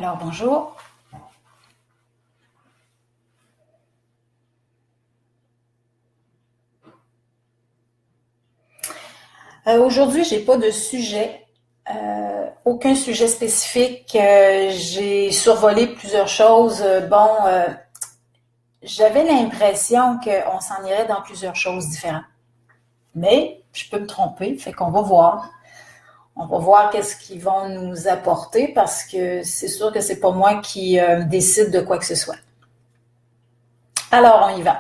Alors, bonjour. Aujourd'hui, j'ai pas de sujet, aucun sujet spécifique. J'ai survolé plusieurs choses. J'avais l'impression qu'on s'en irait dans plusieurs choses différentes. Mais je peux me tromper, fait qu'on va voir. On va voir qu'est-ce qu'ils vont nous apporter parce que c'est sûr que c'est pas moi qui décide de quoi que ce soit. Alors, on y va.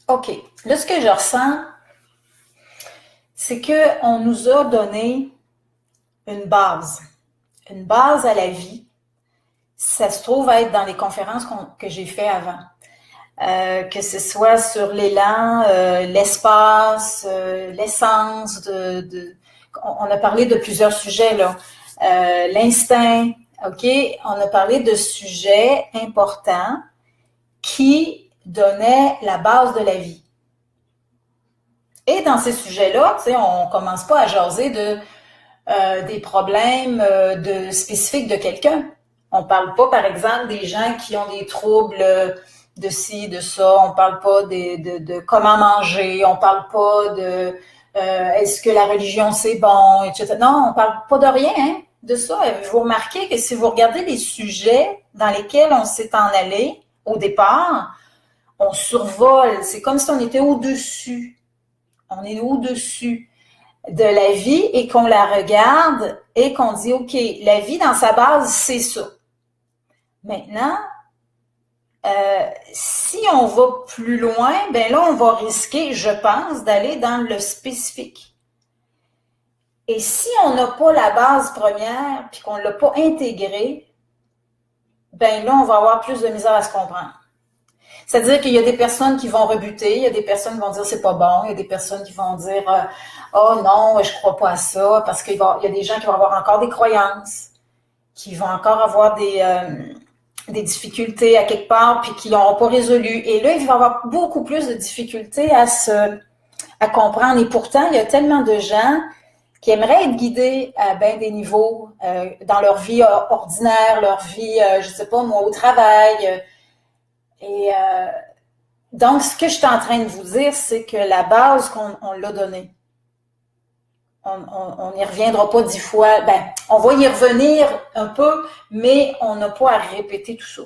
OK. Là, ce que je ressens, c'est qu'on nous a donné une base à la vie. Ça se trouve être dans les conférences que j'ai fait avant. Que ce soit sur l'élan, l'espace, l'essence, on a parlé de plusieurs sujets, là. L'instinct, OK? On a parlé de sujets importants qui donnaient la base de la vie. Et dans ces sujets-là, tu sais, on commence pas à jaser des problèmes spécifiques de quelqu'un. On parle pas, par exemple, des gens qui ont des troubles de ci, de ça. On parle pas de comment manger. On parle pas de est-ce que la religion c'est bon, etc. Non, on parle pas de rien, hein, de ça. Vous remarquez que si vous regardez les sujets dans lesquels on s'est en allé au départ, on survole. C'est comme si on était au-dessus. On est au-dessus de la vie et qu'on la regarde et qu'on dit, OK, la vie dans sa base, c'est ça. Maintenant, si on va plus loin, ben là, on va risquer, je pense, d'aller dans le spécifique. Et si on n'a pas la base première puis qu'on ne l'a pas intégrée, ben là, on va avoir plus de misère à se comprendre. C'est-à-dire qu'il y a des personnes qui vont rebuter, il y a des personnes qui vont dire c'est pas bon, il y a des personnes qui vont dire oh non, je crois pas à ça, parce qu'il y a des gens qui vont avoir encore des croyances, qui vont encore avoir des difficultés à quelque part, puis qui n'auront pas résolu. Et là, il va y avoir beaucoup plus de difficultés à comprendre. Et pourtant, il y a tellement de gens qui aimeraient être guidés à bien des niveaux dans leur vie ordinaire, leur vie, je sais pas moi, au travail. Donc, ce que je suis en train de vous dire, c'est que la base qu'on l'a donnée, on n'y reviendra pas 10 fois. Ben, on va y revenir un peu, mais on n'a pas à répéter tout ça.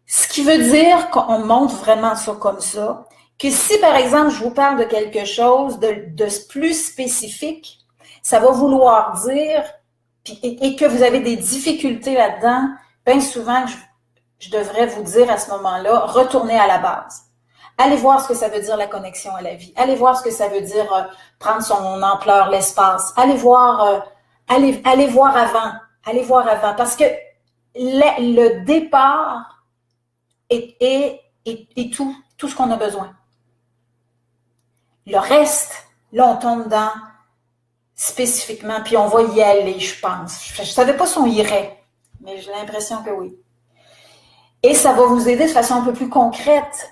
Ce qui veut dire qu'on montre vraiment ça comme ça, que si, par exemple, je vous parle de quelque chose de plus spécifique, ça va vouloir dire, et que vous avez des difficultés là-dedans, bien souvent, je devrais vous dire à ce moment-là, retournez à la base. Allez voir ce que ça veut dire la connexion à la vie. Allez voir ce que ça veut dire prendre son ampleur, l'espace. Allez voir avant. Allez voir avant. Parce que le départ est tout ce qu'on a besoin. Le reste, là, on tombe dans spécifiquement, puis on va y aller, je pense. Je ne savais pas si on irait, mais j'ai l'impression que oui. Et ça va vous aider de façon un peu plus concrète,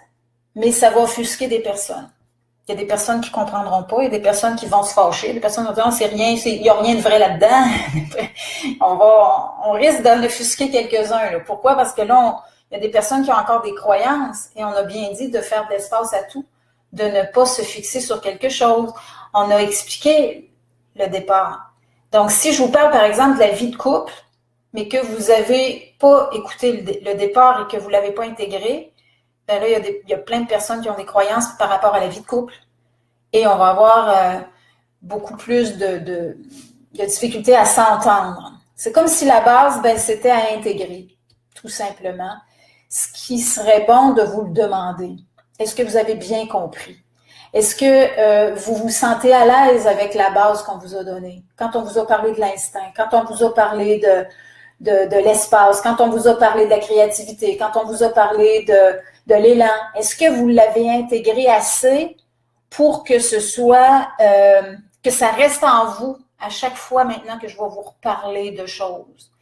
mais ça va offusquer des personnes. Il y a des personnes qui ne comprendront pas, il y a des personnes qui vont se fâcher, des personnes vont dire, c'est rien, il n'y a rien de vrai là-dedans. on risque d'en offusquer quelques-uns. Là. Pourquoi? Parce que là, il y a des personnes qui ont encore des croyances et on a bien dit de faire de l'espace à tout, de ne pas se fixer sur quelque chose. On a expliqué le départ. Donc, si je vous parle, par exemple, de la vie de couple, mais que vous n'avez pas écouté le départ et que vous ne l'avez pas intégré, ben là, il y a plein de personnes qui ont des croyances par rapport à la vie de couple. Et on va avoir beaucoup plus de difficultés à s'entendre. C'est comme si la base, ben, c'était à intégrer, tout simplement. Ce qui serait bon de vous le demander. Est-ce que vous avez bien compris? Est-ce que vous vous sentez à l'aise avec la base qu'on vous a donnée? Quand on vous a parlé de l'instinct, quand on vous a parlé de l'espace, quand on vous a parlé de la créativité, quand on vous a parlé de l'élan, est-ce que vous l'avez intégré assez pour que ce soit, que ça reste en vous à chaque fois maintenant que je vais vous reparler de choses?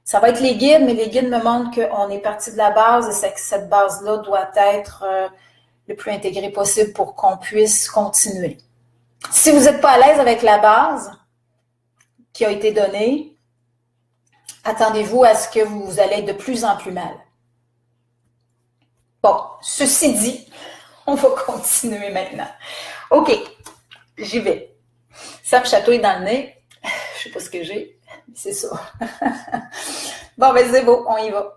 Ça va être les guides, mais les guides me montrent qu'on est parti de la base et que cette base-là doit être le plus intégrée possible pour qu'on puisse continuer. Si vous n'êtes pas à l'aise avec la base, qui a été donné, attendez-vous à ce que vous allez être de plus en plus mal. Bon, ceci dit, on va continuer maintenant. OK, j'y vais. Ça me chatouille dans le nez. Je sais pas ce que j'ai, mais c'est ça. Bon, ben c'est beau, on y va.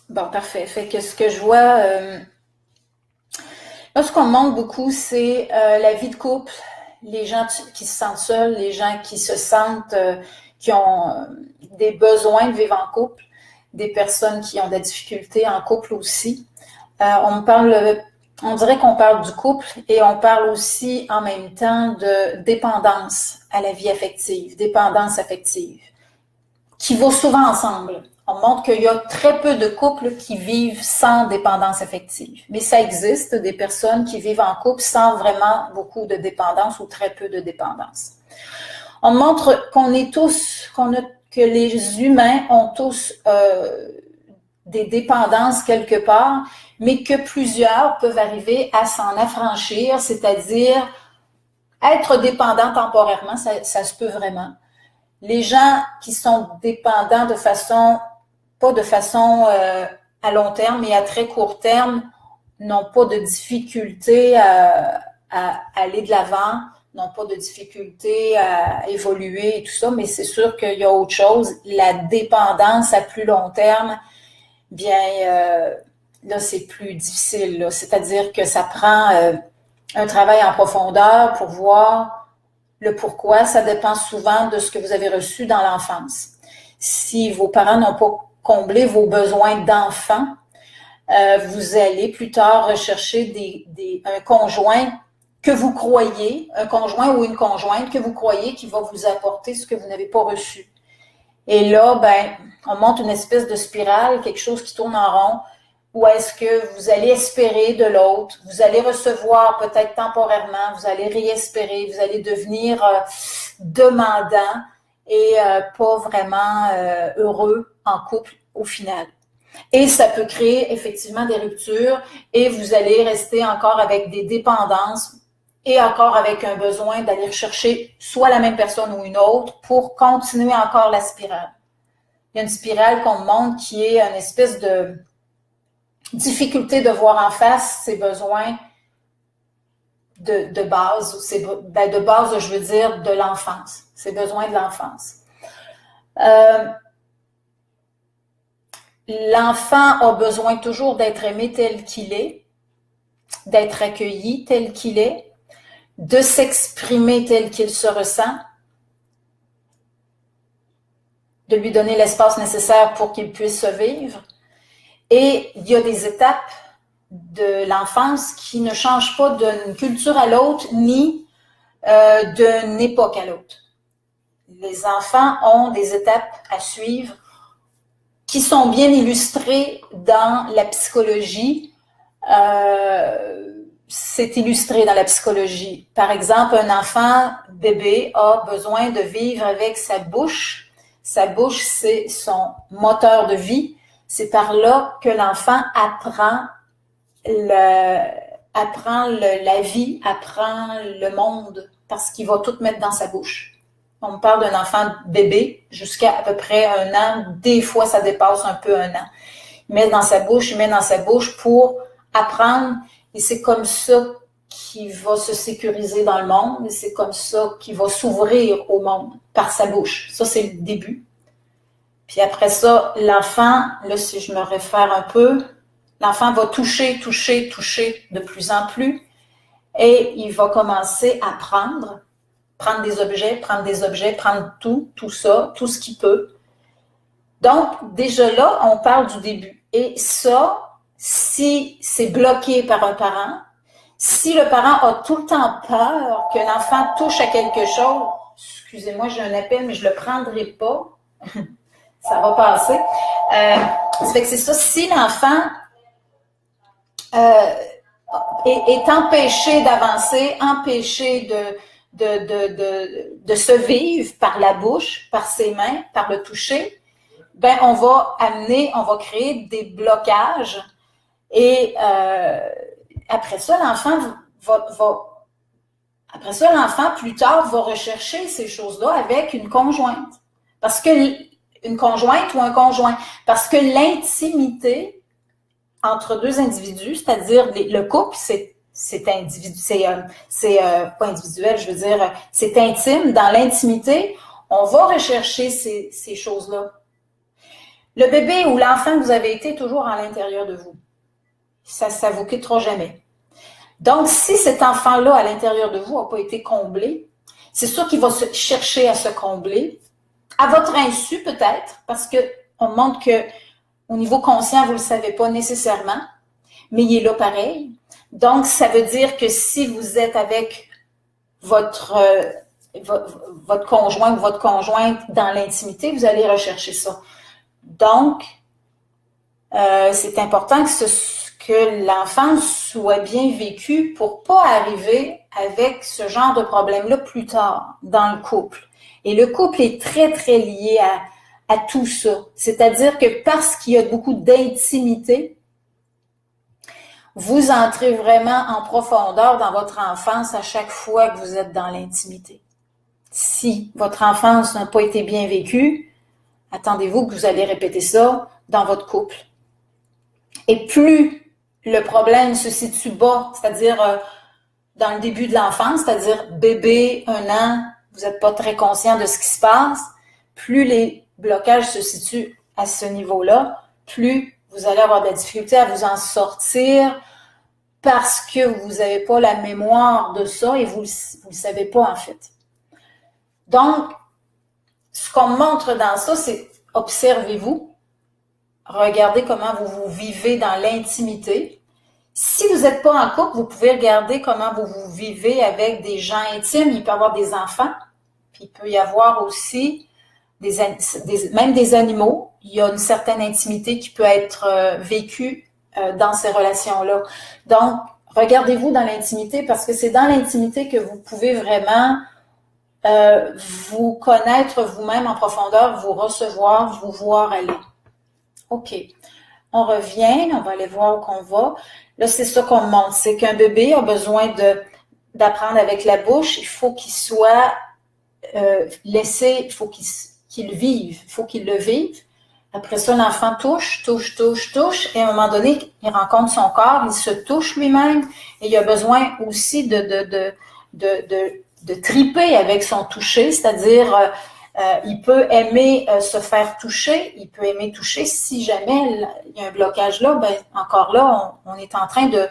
Bon, parfait. Fait que ce que je vois, là, ce qu'on montre beaucoup, c'est la vie de couple, les gens qui se sentent seuls, les gens qui se sentent, qui ont des besoins de vivre en couple, des personnes qui ont des difficultés en couple aussi. On dirait qu'on parle du couple et on parle aussi en même temps de dépendance à la vie affective, dépendance affective, qui vont souvent ensemble. On montre qu'il y a très peu de couples qui vivent sans dépendance affective. Mais ça existe, des personnes qui vivent en couple sans vraiment beaucoup de dépendance ou très peu de dépendance. On montre que les humains ont tous des dépendances quelque part, mais que plusieurs peuvent arriver à s'en affranchir, c'est-à-dire être dépendants temporairement, ça se peut vraiment. Les gens qui sont dépendants pas de façon à long terme, mais à très court terme, n'ont pas de difficulté à aller de l'avant, n'ont pas de difficulté à évoluer et tout ça, mais c'est sûr qu'il y a autre chose. La dépendance à plus long terme, bien, là, c'est plus difficile. Là. C'est-à-dire que ça prend un travail en profondeur pour voir le pourquoi. Ça dépend souvent de ce que vous avez reçu dans l'enfance. Si vos parents n'ont pas comblé vos besoins d'enfant, vous allez plus tard rechercher un conjoint que vous croyez, un conjoint ou une conjointe que vous croyez qui va vous apporter ce que vous n'avez pas reçu. Et là, ben, on monte une espèce de spirale, quelque chose qui tourne en rond, où est-ce que vous allez espérer de l'autre, vous allez recevoir peut-être temporairement, vous allez réespérer, vous allez devenir demandant et pas vraiment heureux en couple au final. Et ça peut créer effectivement des ruptures et vous allez rester encore avec des dépendances et encore avec un besoin d'aller chercher soit la même personne ou une autre pour continuer encore la spirale. Il y a une spirale qu'on montre qui est une espèce de difficulté de voir en face ses besoins de base, de base, je veux dire, de l'enfance, ses besoins de l'enfance. L'enfant a besoin toujours d'être aimé tel qu'il est, d'être accueilli tel qu'il est, de s'exprimer tel qu'il se ressent, de lui donner l'espace nécessaire pour qu'il puisse se vivre. Et il y a des étapes de l'enfance qui ne changent pas d'une culture à l'autre, ni d'une époque à l'autre. Les enfants ont des étapes à suivre qui sont bien illustrées dans la psychologie. C'est illustré dans la psychologie. Par exemple, un enfant bébé a besoin de vivre avec sa bouche. Sa bouche, c'est son moteur de vie. C'est par là que l'enfant apprend la vie, apprend le monde, parce qu'il va tout mettre dans sa bouche. On parle d'un enfant bébé jusqu'à à peu près 1 an. Des fois, ça dépasse un peu 1 an. Il met dans sa bouche pour apprendre. Et c'est comme ça qu'il va se sécuriser dans le monde. Et c'est comme ça qu'il va s'ouvrir au monde, par sa bouche. Ça, c'est le début. Puis après ça, l'enfant, là, si je me réfère un peu, l'enfant va toucher de plus en plus. Et il va commencer à prendre des objets, prendre tout ça, tout ce qu'il peut. Donc, déjà là, on parle du début. Et ça, si c'est bloqué par un parent, si le parent a tout le temps peur que l'enfant touche à quelque chose, excusez-moi, j'ai un appel, mais je ne le prendrai pas, ça va passer. Ça fait que c'est ça, si l'enfant est empêché d'avancer, empêché de se vivre par la bouche, par ses mains, par le toucher, ben on va créer des blocages et après ça, l'enfant, plus tard, va rechercher ces choses-là avec une conjointe. Parce que une conjointe ou un conjoint. Parce que l'intimité entre deux individus, c'est-à-dire le couple, c'est pas individuel, je veux dire, c'est intime. Dans l'intimité, on va rechercher ces choses-là. Le bébé ou l'enfant que vous avez été est toujours à l'intérieur de vous. Ça ne vous quittera jamais. Donc, si cet enfant-là, à l'intérieur de vous, n'a pas été comblé, c'est sûr qu'il va chercher à se combler, à votre insu peut-être, parce qu'on montre que au niveau conscient, vous ne le savez pas nécessairement, mais il est là pareil. Donc, ça veut dire que si vous êtes avec votre conjoint ou votre conjointe dans l'intimité, vous allez rechercher ça. Donc, c'est important que l'enfant soit bien vécu pour pas arriver avec ce genre de problème-là plus tard dans le couple. Et le couple est très, très lié à tout ça. C'est-à-dire que parce qu'il y a beaucoup d'intimité, vous entrez vraiment en profondeur dans votre enfance à chaque fois que vous êtes dans l'intimité. Si votre enfance n'a pas été bien vécue, attendez-vous que vous allez répéter ça dans votre couple. Et plus le problème se situe bas, c'est-à-dire dans le début de l'enfance, c'est-à-dire bébé, 1 an, vous n'êtes pas très conscient de ce qui se passe, plus les blocages se situent à ce niveau-là, plus vous allez avoir de la difficulté à vous en sortir parce que vous n'avez pas la mémoire de ça et vous ne le savez pas en fait. Donc, ce qu'on montre dans ça, c'est observez-vous, regardez comment vous vivez dans l'intimité. Si vous n'êtes pas en couple, vous pouvez regarder comment vous vivez avec des gens intimes. Il peut y avoir des enfants, puis il peut y avoir aussi même des animaux. Il y a une certaine intimité qui peut être vécue dans ces relations-là. Donc, regardez-vous dans l'intimité parce que c'est dans l'intimité que vous pouvez vraiment vous connaître vous-même en profondeur, vous recevoir, vous voir aller. OK. On revient, on va aller voir où qu'on va. Là, c'est ça qu'on montre, c'est qu'un bébé a besoin d'apprendre avec la bouche. Il faut qu'il soit laissé, il faut qu'il vive, il faut qu'il le vive. Après ça, l'enfant touche, et à un moment donné, il rencontre son corps, il se touche lui-même, et il a besoin aussi de triper avec son toucher, c'est-à-dire il peut aimer se faire toucher, il peut aimer toucher. Si jamais il y a un blocage là, ben encore là, on est en train de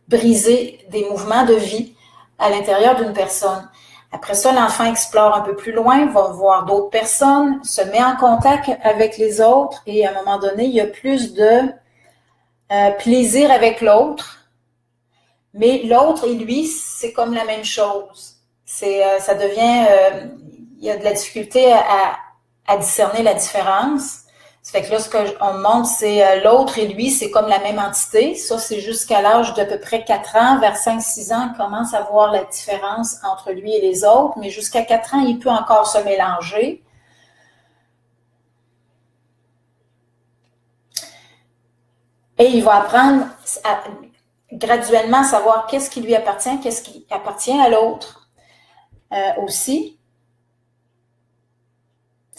briser des mouvements de vie à l'intérieur d'une personne. Après ça, l'enfant explore un peu plus loin, va voir d'autres personnes, se met en contact avec les autres et à un moment donné, il y a plus de plaisir avec l'autre. Mais l'autre et lui, c'est comme la même chose. Ça devient... il y a de la difficulté à discerner la différence. Ça fait que là, ce qu'on montre, c'est l'autre et lui, c'est comme la même entité. Ça, c'est jusqu'à l'âge d'à peu près 4 ans. Vers 5-6 ans, on commence à voir la différence entre lui et les autres. Mais jusqu'à 4 ans, il peut encore se mélanger. Et il va apprendre graduellement à savoir qu'est-ce qui lui appartient, qu'est-ce qui appartient à l'autre aussi.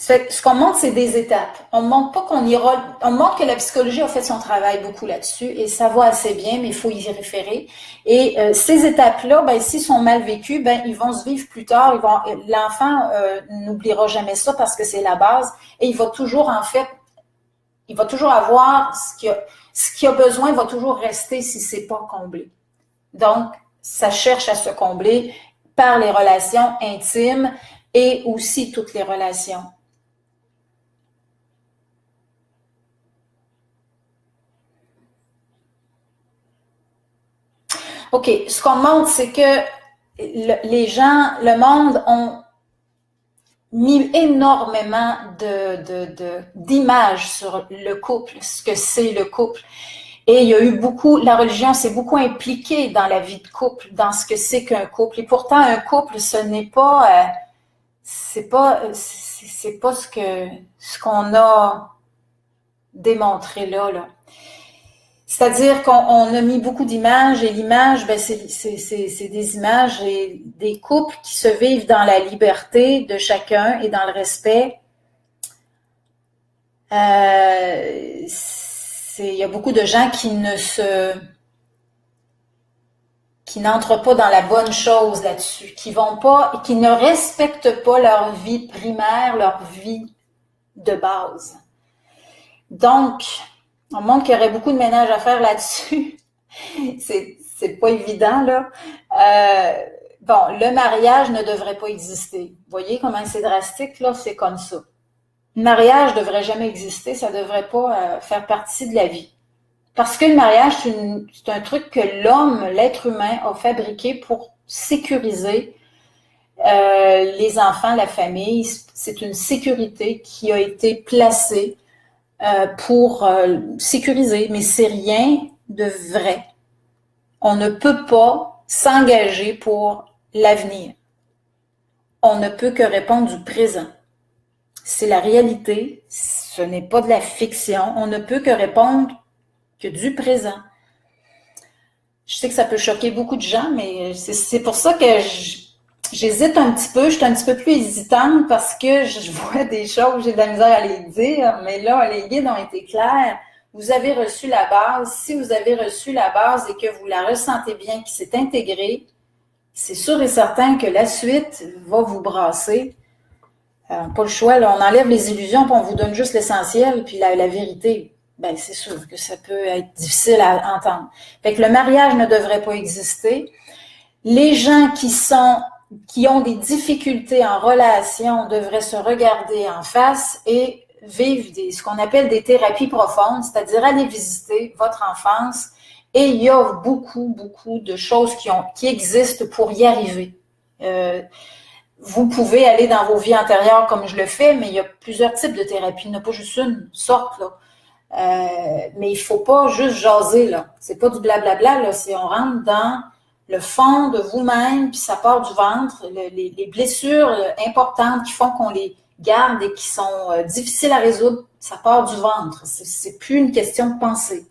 Ce qu'on montre, c'est des étapes. On ne montre pas on montre que la psychologie a fait son travail beaucoup là-dessus et ça va assez bien, mais il faut y référer. Et ces étapes-là, ben, s'ils sont mal vécues, ben, ils vont se vivre plus tard. L'enfant n'oubliera jamais ça parce que c'est la base et il va toujours, en fait, il va toujours avoir ce qu'il a besoin, va toujours rester si c'est pas comblé. Donc, ça cherche à se combler par les relations intimes et aussi toutes les relations. OK, ce qu'on montre, c'est que les gens, le monde ont mis énormément d'images sur le couple, ce que c'est le couple. Et il y a eu la religion s'est beaucoup impliquée dans la vie de couple, dans ce que c'est qu'un couple. Et pourtant, un couple, ce n'est pas, c'est pas ce qu'on a démontré là. C'est-à-dire qu'on a mis beaucoup d'images et l'image, ben c'est des images et des couples qui se vivent dans la liberté de chacun et dans le respect. Il y a beaucoup de gens qui n'entrent pas dans la bonne chose là-dessus, qui ne respectent pas leur vie primaire, leur vie de base. Donc, on montre qu'il y aurait beaucoup de ménage à faire là-dessus. C'est pas évident, là. Bon, le mariage ne devrait pas exister. Vous voyez comment c'est drastique, là? C'est comme ça. Le mariage ne devrait jamais exister, ça ne devrait pas faire partie de la vie. Parce que le mariage, c'est un truc que l'homme, l'être humain, a fabriqué pour sécuriser les enfants, la famille. C'est une sécurité qui a été placée pour sécuriser, mais c'est rien de vrai. On ne peut pas s'engager pour l'avenir. On ne peut que répondre du présent. C'est la réalité, ce n'est pas de la fiction. On ne peut que répondre que du présent. Je sais que ça peut choquer beaucoup de gens, mais c'est pour ça que j'hésite un petit peu, je suis un petit peu plus hésitante parce que je vois des choses, j'ai de la misère à les dire, mais là, les guides ont été clairs. Vous avez reçu la base. Si vous avez reçu la base et que vous la ressentez bien, qui s'est intégrée, c'est sûr et certain que la suite va vous brasser. Pas le choix, là, on enlève les illusions puis on vous donne juste l'essentiel puis la vérité. Ben, c'est sûr que ça peut être difficile à entendre. Fait que le mariage ne devrait pas exister. Les gens qui ont des difficultés en relation devraient se regarder en face et vivre ce qu'on appelle des thérapies profondes, c'est-à-dire aller visiter votre enfance. Et il y a beaucoup, beaucoup de choses qui existent pour y arriver. Vous pouvez aller dans vos vies antérieures comme je le fais, mais il y a plusieurs types de thérapies. Il n'y en a pas juste une sorte, là. Mais il faut pas juste jaser, là. C'est pas du blablabla, là. On rentre dans le fond de vous-même, puis ça part du ventre. Les blessures importantes qui font qu'on les garde et qui sont difficiles à résoudre, ça part du ventre. C'est plus une question de pensée.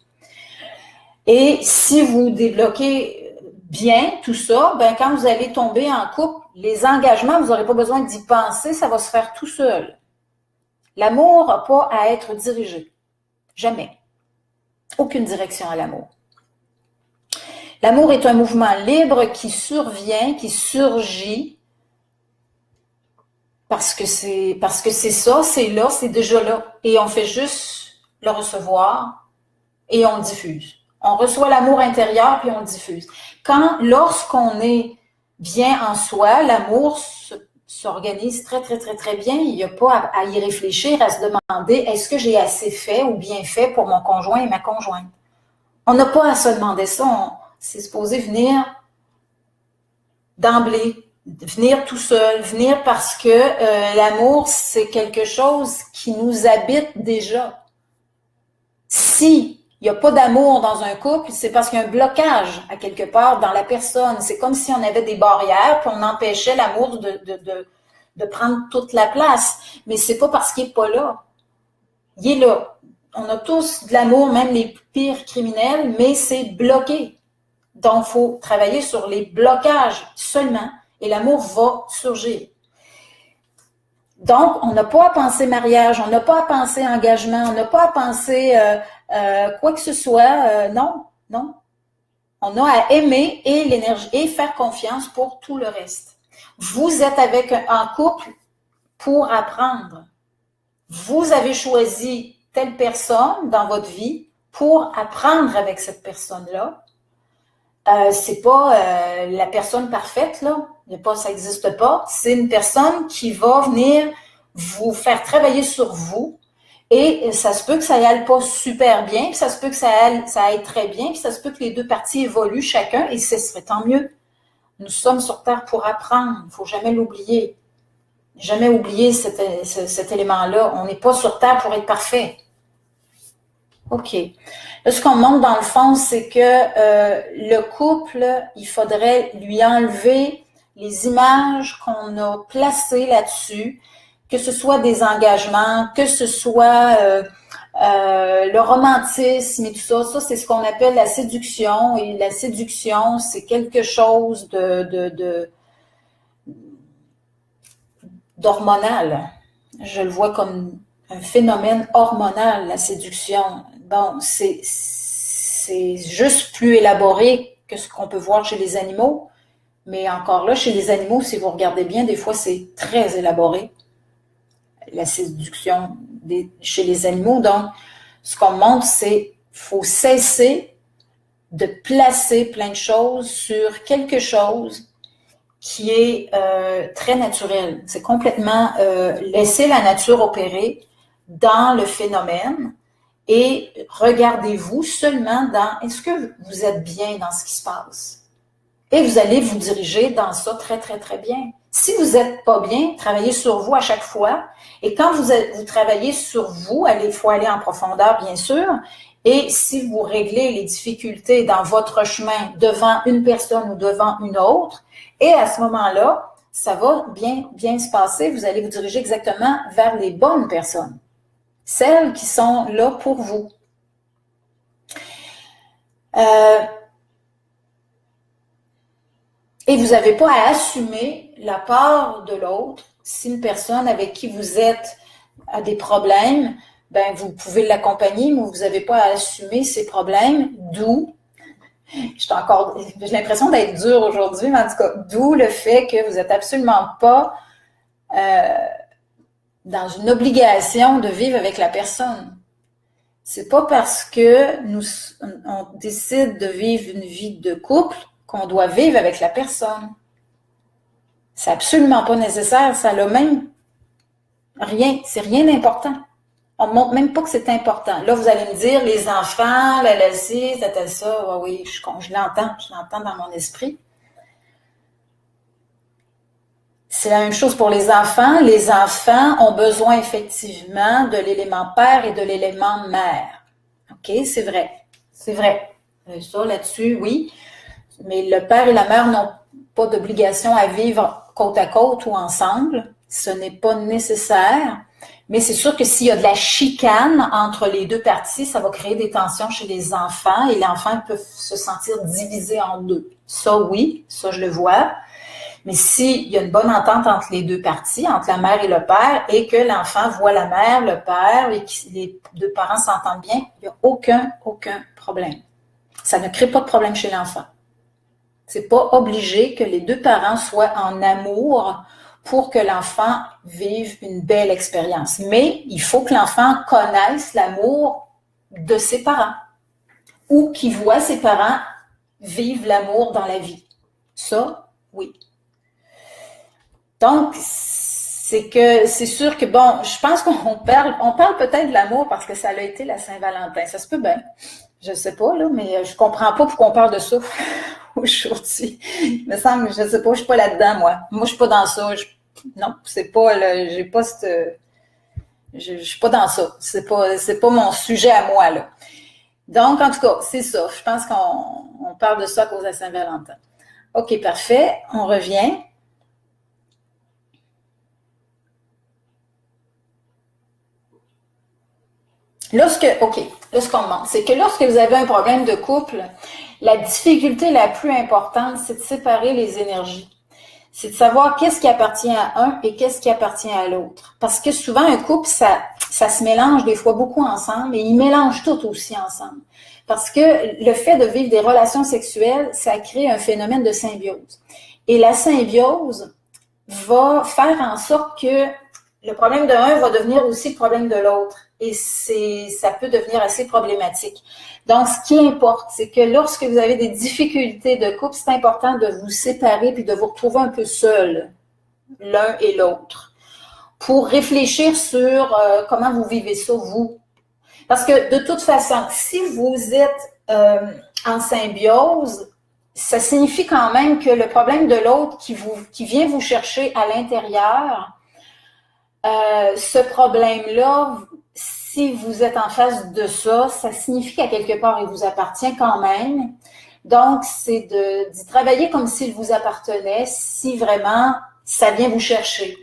Et si vous débloquez bien tout ça, ben quand vous allez tomber en couple, les engagements, vous n'aurez pas besoin d'y penser, ça va se faire tout seul. L'amour n'a pas à être dirigé. Jamais. Aucune direction à l'amour. L'amour est un mouvement libre qui survient, qui surgit, parce que c'est ça, c'est là, c'est déjà là. Et on fait juste le recevoir et on diffuse. On reçoit l'amour intérieur puis on diffuse. Lorsqu'on est bien en soi, l'amour s'organise très, très, très, très bien. Il n'y a pas à y réfléchir, à se demander est-ce que j'ai assez fait ou bien fait pour mon conjoint et ma conjointe. On n'a pas à se demander ça. C'est supposé venir d'emblée, venir tout seul, venir parce que l'amour, c'est quelque chose qui nous habite déjà. Si il n'y a pas d'amour dans un couple, c'est parce qu'il y a un blocage à quelque part dans la personne. C'est comme si on avait des barrières puis on empêchait l'amour de prendre toute la place. Mais c'est pas parce qu'il n'est pas là. Il est là. On a tous de l'amour, même les pires criminels, mais c'est bloqué. Donc, il faut travailler sur les blocages seulement et l'amour va surgir. Donc, on n'a pas à penser mariage, on n'a pas à penser engagement, on n'a pas à penser quoi que ce soit. Non. On a à aimer et l'énergie et faire confiance pour tout le reste. Vous êtes en couple pour apprendre. Vous avez choisi telle personne dans votre vie pour apprendre avec cette personne-là. C'est pas la personne parfaite, là. Ça n'existe pas. C'est une personne qui va venir vous faire travailler sur vous. Et ça se peut que ça aille pas super bien, puis ça se peut que ça aille très bien, puis ça se peut que les deux parties évoluent chacun, et ce serait tant mieux. Nous sommes sur Terre pour apprendre. Il ne faut jamais l'oublier. Jamais oublier cet élément-là. On n'est pas sur Terre pour être parfait. OK. Là, ce qu'on montre dans le fond, c'est que le couple, il faudrait lui enlever les images qu'on a placées là-dessus, que ce soit des engagements, que ce soit le romantisme et tout ça, ça c'est ce qu'on appelle la séduction. Et la séduction, c'est quelque chose d'hormonal. Je le vois comme un phénomène hormonal, la séduction. Bon, c'est juste plus élaboré que ce qu'on peut voir chez les animaux. Mais encore là, chez les animaux, si vous regardez bien, des fois, c'est très élaboré, la séduction chez les animaux. Donc, ce qu'on montre, c'est qu'il faut cesser de placer plein de choses sur quelque chose qui est très naturel. C'est complètement laisser la nature opérer dans le phénomène et regardez-vous seulement dans est-ce que vous êtes bien dans ce qui se passe? Et vous allez vous diriger dans ça très, très, très bien. Si vous n'êtes pas bien, travaillez sur vous à chaque fois. Et quand vous travaillez sur vous, il faut aller en profondeur, bien sûr. Et si vous réglez les difficultés dans votre chemin devant une personne ou devant une autre, et à ce moment-là, ça va bien, bien se passer. Vous allez vous diriger exactement vers les bonnes personnes. Celles qui sont là pour vous. Et vous n'avez pas à assumer la part de l'autre. Si une personne avec qui vous êtes a des problèmes, ben vous pouvez l'accompagner, mais vous n'avez pas à assumer ses problèmes. D'où, j'ai l'impression d'être dure aujourd'hui, mais en tout cas, d'où le fait que vous n'êtes absolument pas dans une obligation de vivre avec la personne. C'est pas parce que on décide de vivre une vie de couple qu'on doit vivre avec la personne. C'est absolument pas nécessaire. Ça n'a même rien. C'est rien d'important. On ne montre même pas que c'est important. Là, vous allez me dire, les enfants, la laisser, ça. Oui, je l'entends dans mon esprit. C'est la même chose pour les enfants. Les enfants ont besoin effectivement de l'élément père et de l'élément mère. OK, c'est vrai. C'est vrai. Ça, là-dessus, oui. Mais le père et la mère n'ont pas d'obligation à vivre côte à côte ou ensemble. Ce n'est pas nécessaire. Mais c'est sûr que s'il y a de la chicane entre les deux parties, ça va créer des tensions chez les enfants et les enfants peuvent se sentir divisés en deux. Ça, oui, ça, je le vois. Mais s'il y a une bonne entente entre les deux parties, entre la mère et le père, et que l'enfant voit la mère, le père, et que les deux parents s'entendent bien, il n'y a aucun problème. Ça ne crée pas de problème chez l'enfant. C'est pas obligé que les deux parents soient en amour pour que l'enfant vive une belle expérience. Mais il faut que l'enfant connaisse l'amour de ses parents ou qu'il voit ses parents vivre l'amour dans la vie. Ça, oui. Donc, c'est sûr que, bon, je pense qu'on parle peut-être de l'amour parce que ça a été la Saint-Valentin. Ça se peut bien. Je sais pas, là, mais je comprends pas pourquoi on parle de ça aujourd'hui. Il me semble, je sais pas, je suis pas là-dedans, moi. Moi, je suis pas dans ça. Non, c'est pas, j'ai pas cette, je suis pas dans ça. C'est pas mon sujet à moi, là. Donc, en tout cas, c'est ça. Je pense qu'on parle de ça à cause de la Saint-Valentin. OK, parfait. On revient. Là, ce qu'on demande, c'est que lorsque vous avez un problème de couple, la difficulté la plus importante, c'est de séparer les énergies. C'est de savoir qu'est-ce qui appartient à un et qu'est-ce qui appartient à l'autre. Parce que souvent, un couple, ça se mélange des fois beaucoup ensemble et ils mélangent tout aussi ensemble. Parce que le fait de vivre des relations sexuelles, ça crée un phénomène de symbiose. Et la symbiose va faire en sorte que le problème de un va devenir aussi le problème de l'autre. Et ça peut devenir assez problématique. Donc, ce qui importe, c'est que lorsque vous avez des difficultés de couple, c'est important de vous séparer puis de vous retrouver un peu seul, l'un et l'autre, pour réfléchir sur comment vous vivez ça, vous. Parce que de toute façon, si vous êtes en symbiose, ça signifie quand même que le problème de l'autre qui vient vous chercher à l'intérieur, ce problème-là, si vous êtes en face de ça, ça signifie qu'à quelque part, il vous appartient quand même. Donc, c'est d'y travailler comme s'il vous appartenait, si vraiment ça vient vous chercher.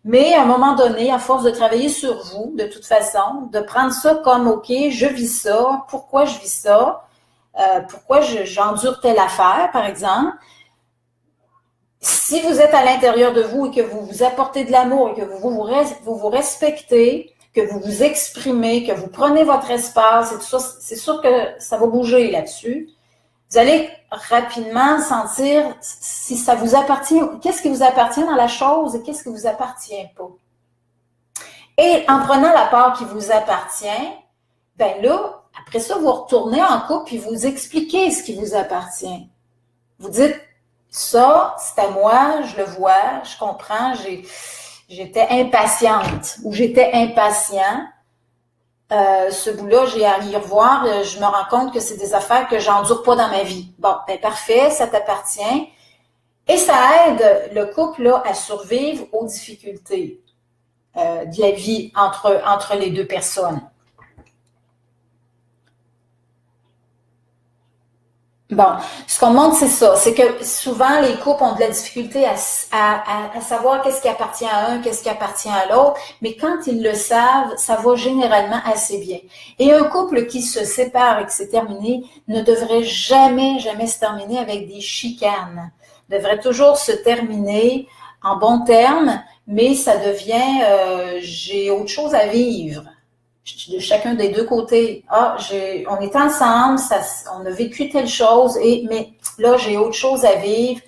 Mais à un moment donné, à force de travailler sur vous, de toute façon, de prendre ça comme, OK, je vis ça, pourquoi je vis ça, pourquoi j'endure telle affaire, par exemple. Si vous êtes à l'intérieur de vous et que vous vous apportez de l'amour et que vous vous respectez, que vous vous exprimez, que vous prenez votre espace et tout ça, c'est sûr que ça va bouger là-dessus. Vous allez rapidement sentir si ça vous appartient, qu'est-ce qui vous appartient dans la chose et qu'est-ce qui vous appartient pas. Et en prenant la part qui vous appartient, ben là, après ça, vous retournez en couple et vous expliquez ce qui vous appartient. Vous dites, ça, c'est à moi, je le vois, je comprends, j'étais impatiente ou j'étais impatient. Ce bout-là, j'ai à y revoir, je me rends compte que c'est des affaires que j'endure pas dans ma vie. Bon, ben parfait, ça t'appartient. Et ça aide le couple là, à survivre aux difficultés de la vie entre les deux personnes. Bon, ce qu'on montre, c'est ça. C'est que souvent, les couples ont de la difficulté à savoir qu'est-ce qui appartient à un, qu'est-ce qui appartient à l'autre. Mais quand ils le savent, ça va généralement assez bien. Et un couple qui se sépare et que c'est terminé ne devrait jamais, jamais se terminer avec des chicanes. Devrait toujours se terminer en bons termes, mais ça devient j'ai autre chose à vivre. De chacun des deux côtés. Ah, on est ensemble, on a vécu telle chose, mais là, j'ai autre chose à vivre.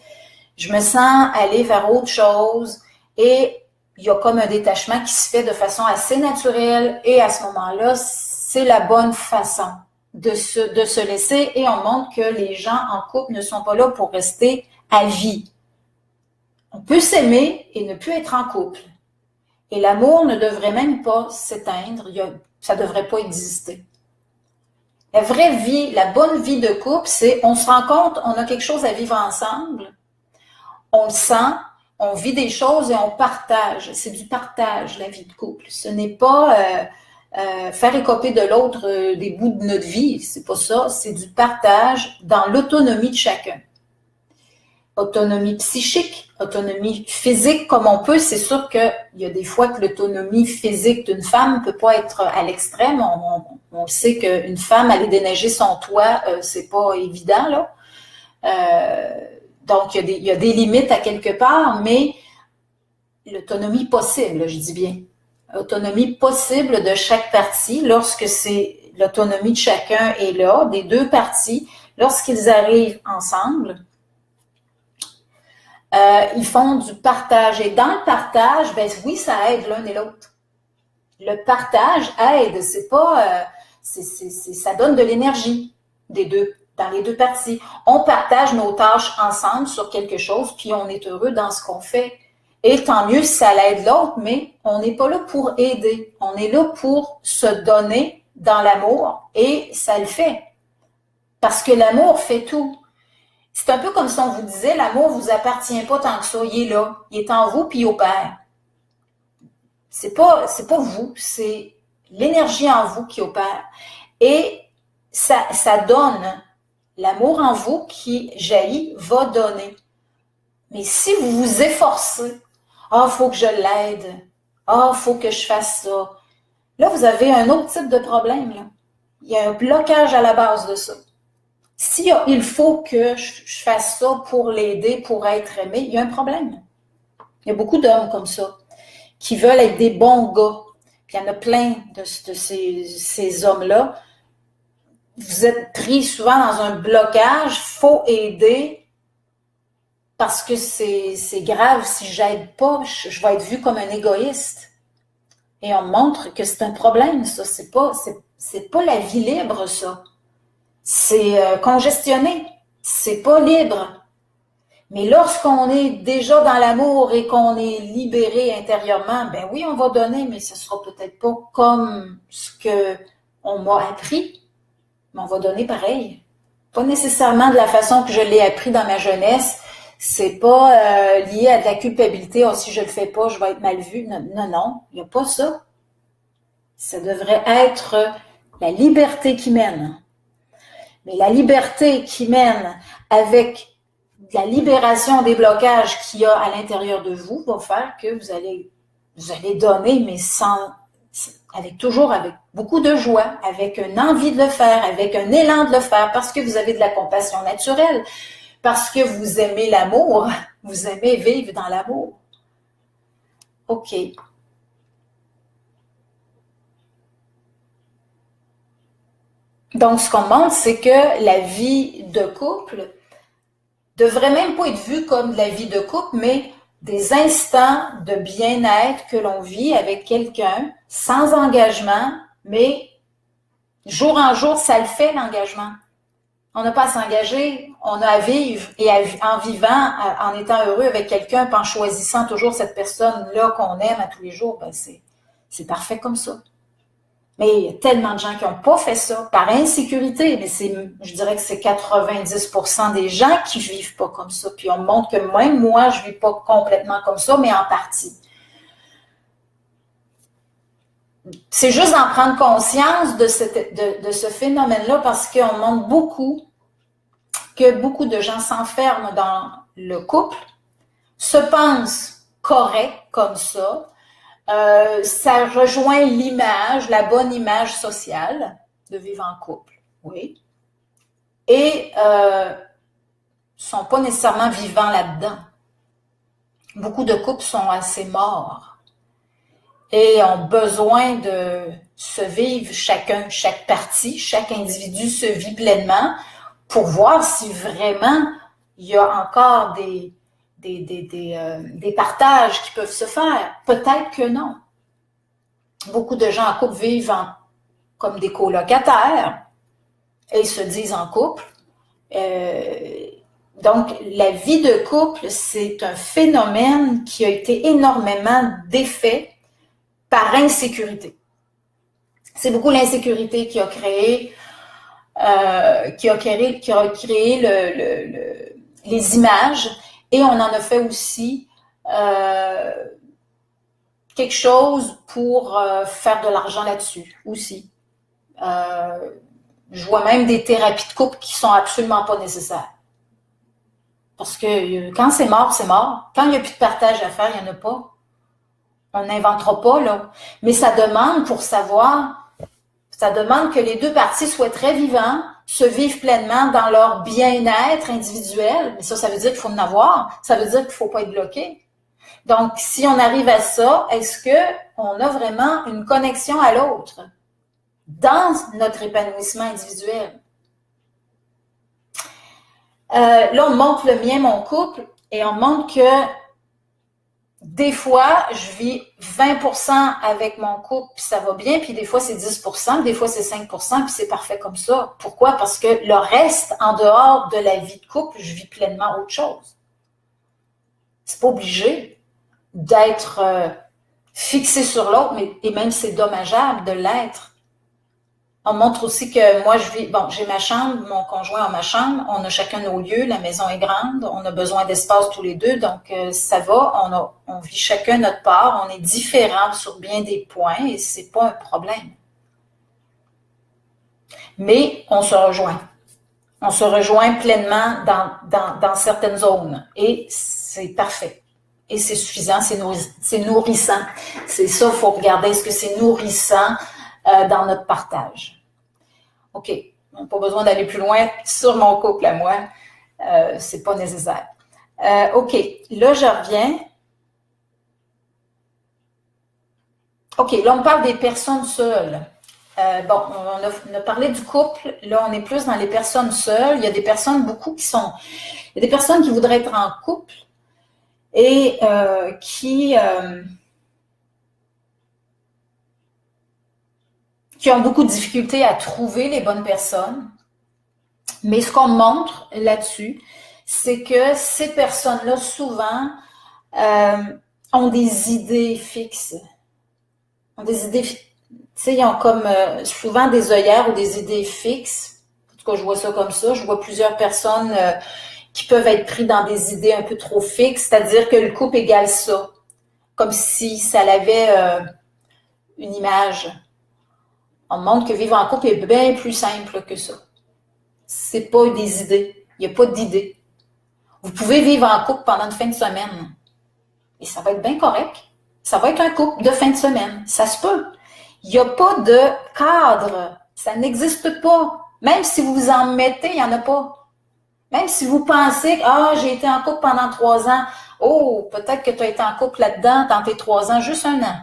Je me sens aller vers autre chose. Et il y a comme un détachement qui se fait de façon assez naturelle. Et à ce moment-là, c'est la bonne façon de se laisser. Et on montre que les gens en couple ne sont pas là pour rester à vie. On peut s'aimer et ne plus être en couple. Et l'amour ne devrait même pas s'éteindre, ça ne devrait pas exister. La vraie vie, la bonne vie de couple, c'est on se rend compte, on a quelque chose à vivre ensemble, on le sent, on vit des choses et on partage. C'est du partage, la vie de couple. Ce n'est pas faire écoper de l'autre des bouts de notre vie, c'est pas ça, c'est du partage dans l'autonomie de chacun. Autonomie psychique, autonomie physique comme on peut. C'est sûr qu'il y a des fois que l'autonomie physique d'une femme ne peut pas être à l'extrême. On sait qu'une femme, aller déneiger son toit, c'est pas évident, là. Donc, il y a des limites à quelque part, mais l'autonomie possible, je dis bien. Autonomie possible de chaque partie lorsque c'est l'autonomie de chacun est là, des deux parties, lorsqu'ils arrivent ensemble. Ils font du partage. Et dans le partage, ben oui, ça aide l'un et l'autre. Le partage aide, c'est pas, ça donne de l'énergie des deux, dans les deux parties. On partage nos tâches ensemble sur quelque chose, puis on est heureux dans ce qu'on fait. Et tant mieux si ça l'aide l'autre, mais on n'est pas là pour aider. On est là pour se donner dans l'amour, et ça le fait. Parce que l'amour fait tout. C'est un peu comme si on vous disait, l'amour vous appartient pas tant que ça, il est là, il est en vous puis il opère. C'est pas vous, c'est l'énergie en vous qui opère. Et ça donne, l'amour en vous qui jaillit va donner. Mais si vous vous efforcez, faut que je l'aide, faut que je fasse ça. Là, vous avez un autre type de problème, là. Il y a un blocage à la base de ça. Si il faut que je fasse ça pour l'aider, pour être aimé, il y a un problème. Il y a beaucoup d'hommes comme ça, qui veulent être des bons gars. Puis il y en a plein de ces hommes-là. Vous êtes pris souvent dans un blocage, faut aider, parce que c'est grave, si j'aide pas, je vais être vu comme un égoïste. Et on montre que c'est un problème, ça. C'est pas la vie libre, ça. C'est congestionné, c'est pas libre. Mais lorsqu'on est déjà dans l'amour et qu'on est libéré intérieurement, ben oui, on va donner, mais ce sera peut-être pas comme ce que on m'a appris, mais on va donner pareil. Pas nécessairement de la façon que je l'ai appris dans ma jeunesse. C'est pas lié à de la culpabilité. Si je le fais pas, je vais être mal vu. Non, il n'y a pas ça. Ça devrait être la liberté qui mène. Mais la liberté qui mène avec la libération des blocages qu'il y a à l'intérieur de vous va faire que vous allez vous allez donner, mais toujours avec beaucoup de joie, avec une envie de le faire, avec un élan de le faire, parce que vous avez de la compassion naturelle, parce que vous aimez l'amour, vous aimez vivre dans l'amour. OK. Donc, ce qu'on montre, c'est que la vie de couple devrait même pas être vue comme de la vie de couple, mais des instants de bien-être que l'on vit avec quelqu'un, sans engagement, mais jour en jour, ça le fait, l'engagement. On n'a pas à s'engager, on a à vivre, et en vivant, en étant heureux avec quelqu'un, en choisissant toujours cette personne-là qu'on aime à tous les jours, ben c'est parfait comme ça. Mais il y a tellement de gens qui n'ont pas fait ça par insécurité, mais je dirais que c'est 90% des gens qui ne vivent pas comme ça. Puis on me montre que même moi, je ne vis pas complètement comme ça, mais en partie. C'est juste d'en prendre conscience de ce phénomène-là parce qu'on montre que beaucoup de gens s'enferment dans le couple, se pensent corrects comme ça. Ça rejoint l'image, la bonne image sociale de vivre en couple, oui. Et sont pas nécessairement vivants là-dedans. Beaucoup de couples sont assez morts et ont besoin de se vivre chacun, chaque partie, chaque individu se vit pleinement pour voir si vraiment il y a encore des partages qui peuvent se faire. Peut-être que non. Beaucoup de gens en couple vivent comme des colocataires et se disent en couple. Donc, la vie de couple, c'est un phénomène qui a été énormément défait par insécurité. C'est beaucoup l'insécurité qui a créé les images, et on en a fait aussi quelque chose pour faire de l'argent là-dessus aussi. Je vois même des thérapies de couple qui sont absolument pas nécessaires. Parce que quand c'est mort, c'est mort. Quand il n'y a plus de partage à faire, il n'y en a pas. On n'inventera pas, là. Mais ça demande, pour savoir, ça demande que les deux parties soient très vivants, se vivent pleinement dans leur bien-être individuel. Mais ça veut dire qu'il faut en avoir. Ça veut dire qu'il ne faut pas être bloqué. Donc, si on arrive à ça, est-ce qu'on a vraiment une connexion à l'autre dans notre épanouissement individuel? Là, on montre le mien, mon couple, et on montre que des fois, je vis 20% avec mon couple, puis ça va bien, puis des fois, c'est 10%, des fois, c'est 5%, puis c'est parfait comme ça. Pourquoi? Parce que le reste, en dehors de la vie de couple, je vis pleinement autre chose. C'est pas obligé d'être fixé sur l'autre, et même c'est dommageable de l'être. On montre aussi que moi, j'ai ma chambre, mon conjoint a ma chambre, on a chacun nos lieux, la maison est grande, on a besoin d'espace tous les deux, donc ça va, on vit chacun notre part, on est différents sur bien des points et c'est pas un problème. Mais on se rejoint. On se rejoint pleinement dans certaines zones et c'est parfait. Et c'est suffisant, c'est nourrissant. C'est ça, il faut regarder, est-ce que c'est nourrissant dans notre partage. OK, on n'a pas besoin d'aller plus loin sur mon couple à moi. C'est pas nécessaire. OK, là, je reviens. OK, là, on parle des personnes seules. Bon, on a parlé du couple. Là, on est plus dans les personnes seules. Il y a des personnes, Il y a des personnes qui voudraient être en couple et qui ont beaucoup de difficultés à trouver les bonnes personnes. Mais ce qu'on montre là-dessus, c'est que ces personnes-là, souvent, ont des idées fixes. Ils ont comme souvent des œillères ou des idées fixes. En tout cas, je vois ça comme ça. Je vois plusieurs personnes qui peuvent être pris dans des idées un peu trop fixes, c'est-à-dire que le couple égale ça. Comme si ça avait une image. On montre que vivre en couple est bien plus simple que ça. C'est pas des idées. Il n'y a pas d'idées. Vous pouvez vivre en couple pendant une fin de semaine. Et ça va être bien correct. Ça va être un couple de fin de semaine. Ça se peut. Il n'y a pas de cadre. Ça n'existe pas. Même si vous vous en mettez, il n'y en a pas. Même si vous pensez que j'ai été en couple pendant 3 ans. Oh, peut-être que tu as été en couple là-dedans dans tes 3 ans, juste 1 an.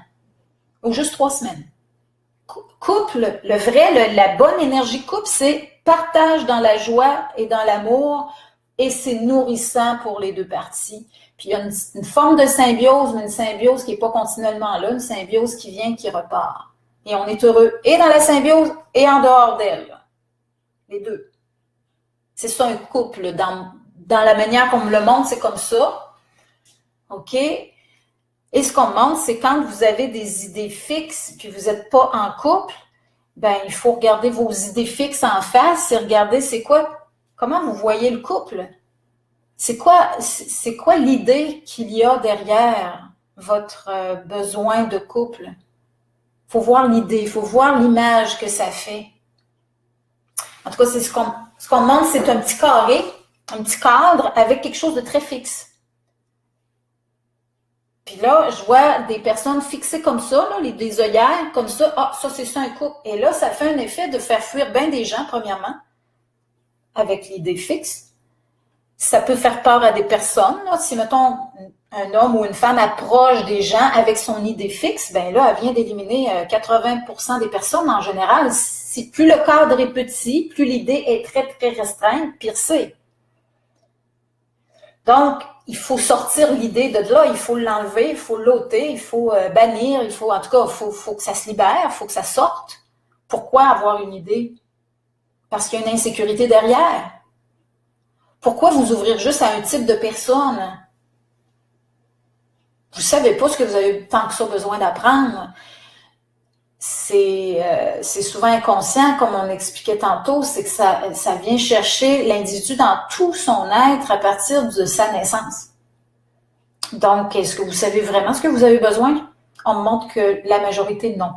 Ou juste 3 semaines. Couple, le vrai, la bonne énergie couple, c'est partage dans la joie et dans l'amour et c'est nourrissant pour les deux parties. Puis il y a une forme de symbiose, mais une symbiose qui n'est pas continuellement là, une symbiose qui vient, qui repart. Et on est heureux et dans la symbiose et en dehors d'elle. Les deux. C'est ça un couple. Dans la manière qu'on me le montre, c'est comme ça. OK? Et ce qu'on me montre, c'est quand vous avez des idées fixes puis vous n'êtes pas en couple, ben il faut regarder vos idées fixes en face et regarder c'est quoi, comment vous voyez le couple. C'est quoi l'idée qu'il y a derrière votre besoin de couple? Il faut voir l'idée, il faut voir l'image que ça fait. En tout cas, c'est ce qu'on montre, c'est un petit carré, un petit cadre avec quelque chose de très fixe. Puis là, je vois des personnes fixées comme ça, là, des œillères, comme ça. Ah, ça, c'est ça un couple. Et là, ça fait un effet de faire fuir bien des gens, premièrement, avec l'idée fixe. Ça peut faire peur à des personnes. Là. Si, mettons, un homme ou une femme approche des gens avec son idée fixe, ben là, elle vient d'éliminer 80% des personnes en général. Si plus le cadre est petit, plus l'idée est très, très restreinte, pire c'est. Donc, il faut sortir l'idée de là, il faut l'enlever, il faut l'ôter, il faut bannir, en tout cas, il faut que ça se libère, il faut que ça sorte. Pourquoi avoir une idée? Parce qu'il y a une insécurité derrière. Pourquoi vous ouvrir juste à un type de personne? Vous ne savez pas ce que vous avez tant que ça besoin d'apprendre. C'est souvent inconscient, comme on expliquait tantôt, c'est que ça vient chercher l'individu dans tout son être à partir de sa naissance. Donc, est-ce que vous savez vraiment ce que vous avez besoin? On me montre que la majorité, non.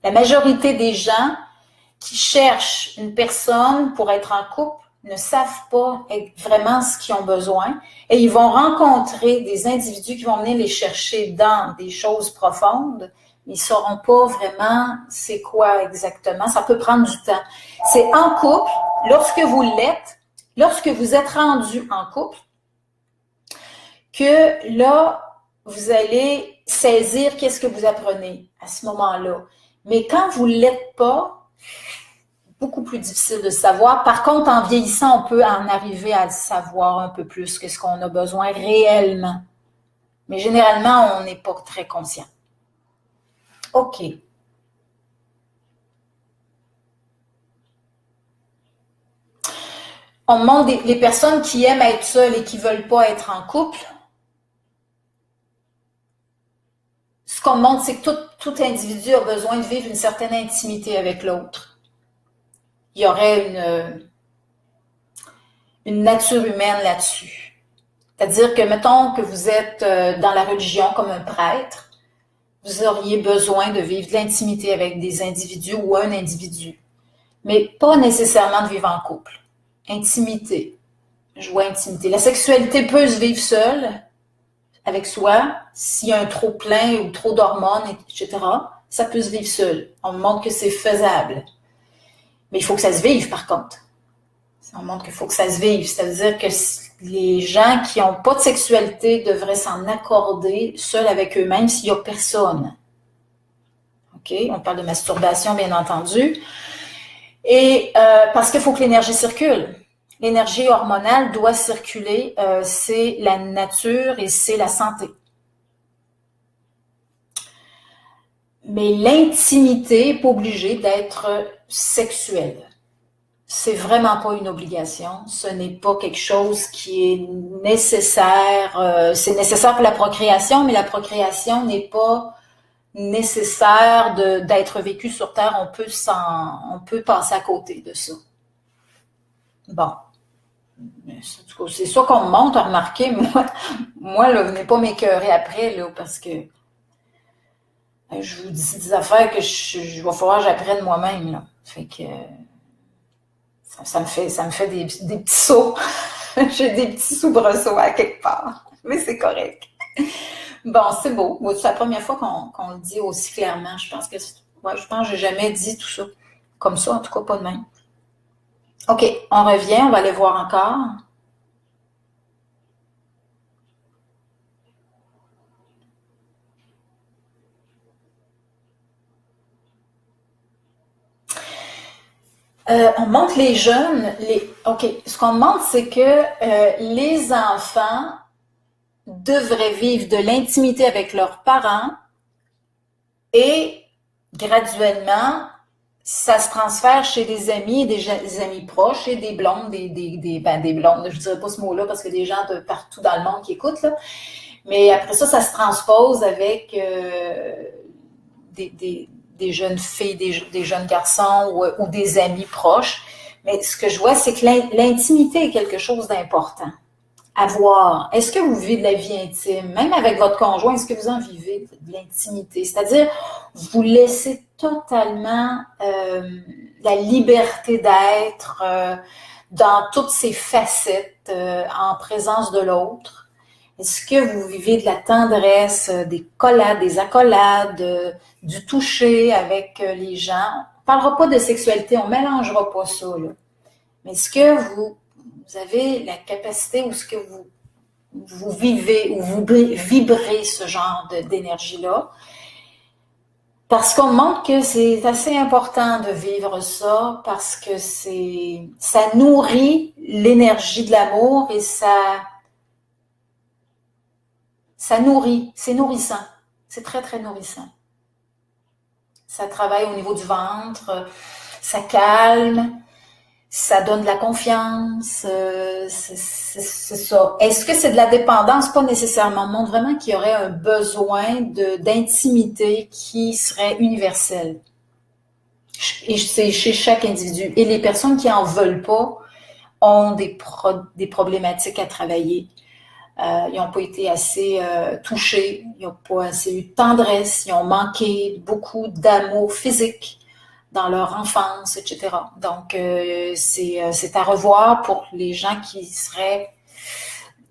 La majorité des gens qui cherchent une personne pour être en couple ne savent pas vraiment ce qu'ils ont besoin et ils vont rencontrer des individus qui vont venir les chercher dans des choses profondes. Ils ne sauront pas vraiment c'est quoi exactement. Ça peut prendre du temps. C'est en couple, lorsque vous l'êtes, lorsque vous êtes rendu en couple, que là, vous allez saisir qu'est-ce que vous apprenez à ce moment-là. Mais quand vous ne l'êtes pas, beaucoup plus difficile de savoir. Par contre, en vieillissant, on peut en arriver à savoir un peu plus que ce qu'on a besoin réellement. Mais généralement, on n'est pas très conscient. OK. On montre les personnes qui aiment être seules et qui ne veulent pas être en couple. Ce qu'on montre, c'est que tout individu a besoin de vivre une certaine intimité avec l'autre. Il y aurait une nature humaine là-dessus. C'est-à-dire que, mettons que vous êtes dans la religion comme un prêtre, vous auriez besoin de vivre de l'intimité avec des individus ou un individu, mais pas nécessairement de vivre en couple. Intimité, joie, intimité. La sexualité peut se vivre seule, avec soi, s'il y a un trop plein ou trop d'hormones, etc., ça peut se vivre seul. On montre que c'est faisable. Mais il faut que ça se vive, par contre. On montre qu'il faut que ça se vive. C'est-à-dire que les gens qui n'ont pas de sexualité devraient s'en accorder seuls avec eux-mêmes s'il n'y a personne. OK? On parle de masturbation, bien entendu. Et parce qu'il faut que l'énergie circule. L'énergie hormonale doit circuler. C'est la nature et c'est la santé. Mais l'intimité n'est pas obligée d'être sexuelle. C'est vraiment pas une obligation. Ce n'est pas quelque chose qui est nécessaire. C'est nécessaire pour la procréation, mais la procréation n'est pas nécessaire d'être vécue sur Terre. On peut passer à côté de ça. Bon. C'est ça qu'on me montre, remarquez. Moi là, venez pas m'écœurer après, là, parce que je vous dis des affaires que je vais falloir que j'apprenne moi-même, là. Fait que ça me fait des petits sauts. J'ai des petits soubresauts à quelque part. Mais c'est correct. Bon, c'est beau. Moi, c'est la première fois qu'on le dit aussi clairement. Ouais, je pense que j'ai jamais dit tout ça. Comme ça, en tout cas, pas de même. OK, on revient, on va aller voir encore. On montre les jeunes, OK, ce qu'on montre, c'est que les enfants devraient vivre de l'intimité avec leurs parents et graduellement, ça se transfère chez des amis, des amis proches et des blondes, des blondes, je dirais pas ce mot-là parce que des gens de partout dans le monde qui écoutent, là. Mais après ça, ça se transpose avec des jeunes filles, des jeunes garçons ou des amis proches. Mais ce que je vois, c'est que l'intimité est quelque chose d'important. Avoir. Est-ce que vous vivez de la vie intime? Même avec votre conjoint, est-ce que vous en vivez de l'intimité? C'est-à-dire, vous laissez totalement la liberté d'être dans toutes ses facettes en présence de l'autre. Est-ce que vous vivez de la tendresse, des collades, des accolades, du toucher avec les gens? On ne parlera pas de sexualité, on ne mélangera pas ça, là. Mais est-ce que vous avez la capacité ou est-ce que vous vivez ou vous vibrez ce genre d'énergie-là? Parce qu'on montre que c'est assez important de vivre ça parce que ça nourrit l'énergie de l'amour et ça nourrit, c'est nourrissant. C'est très, très nourrissant. Ça travaille au niveau du ventre, ça calme, ça donne de la confiance, c'est ça. Est-ce que c'est de la dépendance? Pas nécessairement. On montre vraiment qu'il y aurait un besoin d'intimité qui serait universel. Et c'est chez chaque individu. Et les personnes qui en veulent pas ont des problématiques à travailler. Ils n'ont pas été assez touchés, ils n'ont pas assez eu de tendresse, ils ont manqué beaucoup d'amour physique dans leur enfance, etc. Donc, c'est à revoir pour les gens qui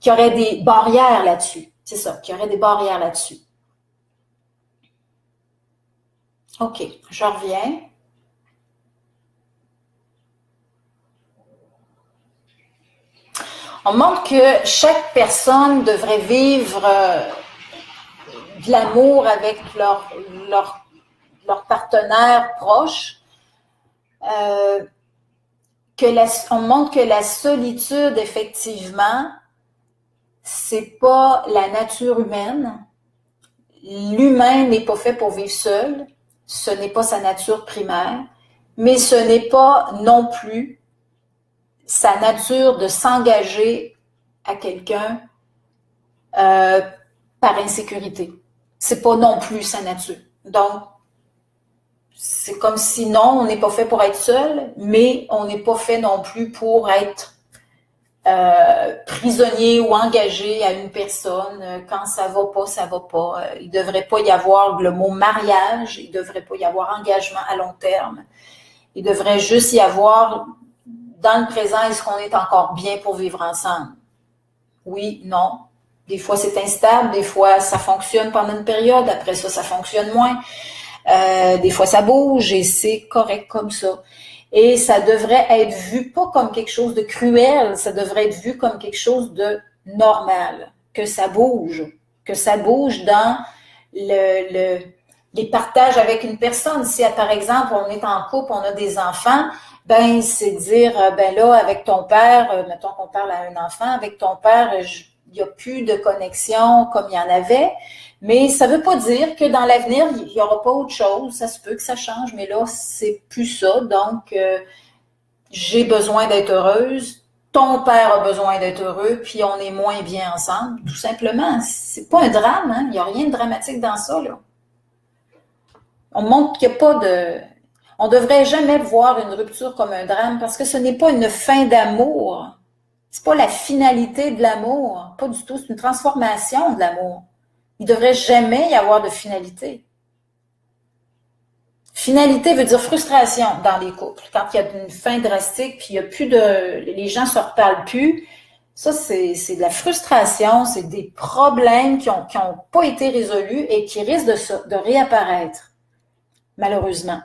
auraient des barrières là-dessus. C'est ça, qui auraient des barrières là-dessus. OK, je reviens. On montre que chaque personne devrait vivre de l'amour avec leur partenaire proche. On montre que la solitude, effectivement, c'est pas la nature humaine. L'humain n'est pas fait pour vivre seul. Ce n'est pas sa nature primaire. Mais ce n'est pas non plus sa nature de s'engager à quelqu'un par insécurité. C'est pas non plus sa nature. Donc, c'est comme si non, on n'est pas fait pour être seul, mais on n'est pas fait non plus pour être prisonnier ou engagé à une personne. Quand ça va pas, ça va pas. Il devrait pas y avoir le mot mariage, il devrait pas y avoir engagement à long terme. Il devrait juste y avoir dans le présent, est-ce qu'on est encore bien pour vivre ensemble? Oui, non. Des fois, c'est instable, des fois, ça fonctionne pendant une période, après ça, ça fonctionne moins. Des fois, ça bouge et c'est correct comme ça. Et ça devrait être vu pas comme quelque chose de cruel, ça devrait être vu comme quelque chose de normal, que ça bouge dans les partages avec une personne. Si, par exemple, on est en couple, on a des enfants, ben c'est dire, ben là, avec ton père, mettons qu'on parle à un enfant, avec ton père, il n'y a plus de connexion comme il y en avait, mais ça ne veut pas dire que dans l'avenir, il n'y aura pas autre chose. Ça se peut que ça change, mais là, c'est plus ça. Donc, j'ai besoin d'être heureuse, ton père a besoin d'être heureux, puis on est moins bien ensemble, tout simplement. C'est pas un drame, hein? Il n'y a rien de dramatique dans ça, là. On montre qu'il n'y a pas de... On ne devrait jamais voir une rupture comme un drame parce que ce n'est pas une fin d'amour. C'est pas la finalité de l'amour. Pas du tout. C'est une transformation de l'amour. Il ne devrait jamais y avoir de finalité. Finalité veut dire frustration dans les couples. Quand il y a une fin drastique, puis il y a plus de... Les gens ne se reparlent plus, Ça, c'est de la frustration, c'est des problèmes qui ont pas été résolus et qui risquent de réapparaître, malheureusement.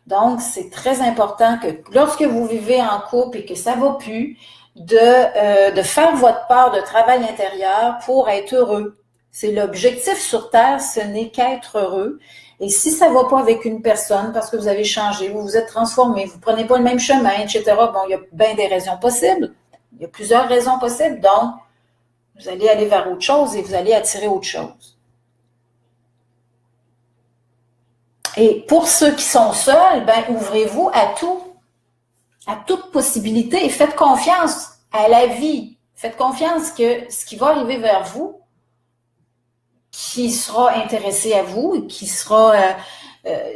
Donc, c'est très important que lorsque vous vivez en couple et que ça va plus, de faire votre part de travail intérieur pour être heureux. C'est l'objectif sur Terre, ce n'est qu'être heureux. Et si ça va pas avec une personne, parce que vous avez changé, vous vous êtes transformé, vous prenez pas le même chemin, etc., bon, il y a bien des raisons possibles. Il y a plusieurs raisons possibles. Donc, vous allez aller vers autre chose et vous allez attirer autre chose. Et pour ceux qui sont seuls, ben, ouvrez-vous à tout, à toute possibilité et faites confiance à la vie. Faites confiance que ce qui va arriver vers vous, qui sera intéressé à vous, et qui sera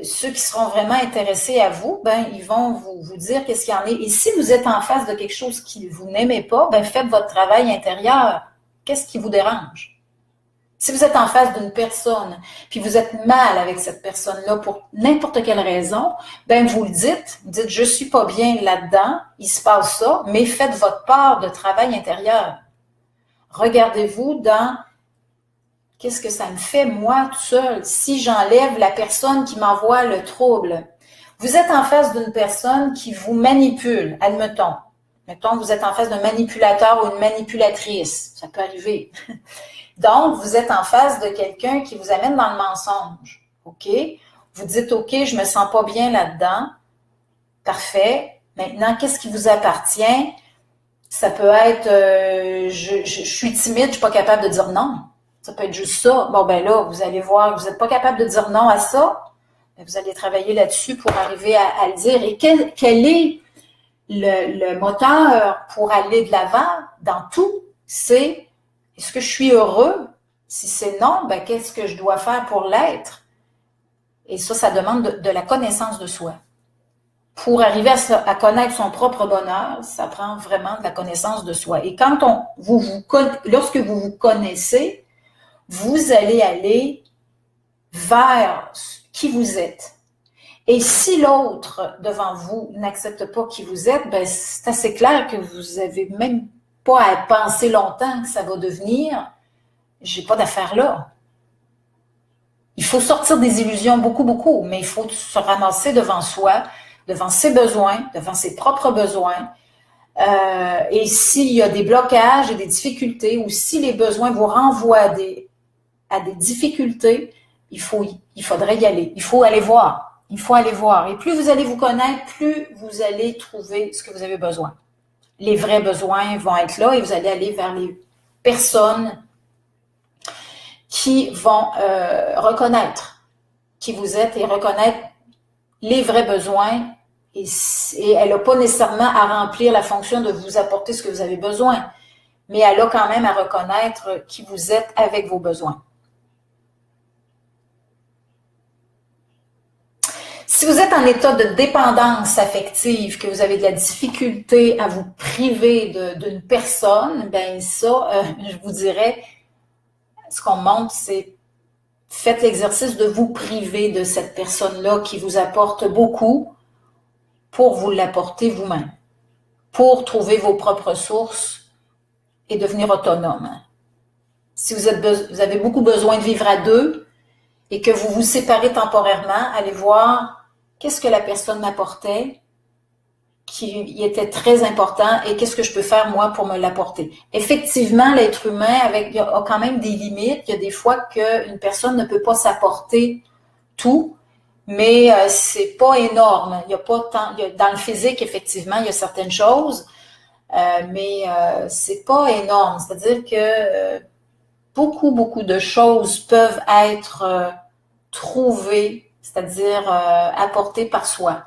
ceux qui seront vraiment intéressés à vous, ben ils vont vous dire qu'est-ce qu'il y en est. Et si vous êtes en face de quelque chose que vous n'aimez pas, ben faites votre travail intérieur. Qu'est-ce qui vous dérange? Si vous êtes en face d'une personne, puis vous êtes mal avec cette personne-là pour n'importe quelle raison, ben vous le dites, je suis pas bien là-dedans, il se passe ça, mais faites votre part de travail intérieur. Regardez-vous dans qu'est-ce que ça me fait moi tout seul si j'enlève la personne qui m'envoie le trouble. Vous êtes en face d'une personne qui vous manipule, admettons. Mettons, vous êtes en face d'un manipulateur ou une manipulatrice, ça peut arriver. Donc, vous êtes en face de quelqu'un qui vous amène dans le mensonge. OK? Vous dites, OK, je me sens pas bien là-dedans. Parfait. Maintenant, qu'est-ce qui vous appartient? Ça peut être, je suis timide, je suis pas capable de dire non. Ça peut être juste ça. Bon, ben là, vous allez voir, vous n'êtes pas capable de dire non à ça. Vous allez travailler là-dessus pour arriver à le dire. Et quel est le moteur pour aller de l'avant dans tout? C'est est-ce que je suis heureux? Si c'est non, ben qu'est-ce que je dois faire pour l'être? Et ça demande de la connaissance de soi. Pour arriver à connaître son propre bonheur, ça prend vraiment de la connaissance de soi. Et quand lorsque vous vous connaissez, vous allez aller vers qui vous êtes. Et si l'autre devant vous n'accepte pas qui vous êtes, ben c'est assez clair que vous avez même pas à penser longtemps que ça va devenir « j'ai pas d'affaire là ». Il faut sortir des illusions beaucoup, mais il faut se ramasser devant soi, devant ses besoins, devant ses propres besoins. Et s'il y a des blocages et des difficultés, ou si les besoins vous renvoient à des difficultés, il faudrait y aller. Il faut aller voir. Il faut aller voir. Et plus vous allez vous connaître, plus vous allez trouver ce que vous avez besoin. Les vrais besoins vont être là et vous allez aller vers les personnes qui vont reconnaître qui vous êtes et reconnaître les vrais besoins. Et elle n'a pas nécessairement à remplir la fonction de vous apporter ce que vous avez besoin, mais elle a quand même à reconnaître qui vous êtes avec vos besoins. Si vous êtes en état de dépendance affective, que vous avez de la difficulté à vous priver d'une personne, ben ça, je vous dirais, ce qu'on montre, c'est faites l'exercice de vous priver de cette personne-là qui vous apporte beaucoup pour vous l'apporter vous-même, pour trouver vos propres sources et devenir autonome. Si vous avez beaucoup besoin de vivre à deux et que vous vous séparez temporairement, allez voir qu'est-ce que la personne m'apportait qui était très important et qu'est-ce que je peux faire moi pour me l'apporter. Effectivement, l'être humain a quand même des limites. Il y a des fois qu'une personne ne peut pas s'apporter tout, mais c'est pas énorme. Il y a pas tant, dans le physique, effectivement, il y a certaines choses, mais c'est pas énorme. C'est-à-dire que beaucoup de choses peuvent être trouvées, c'est-à-dire apportées par soi.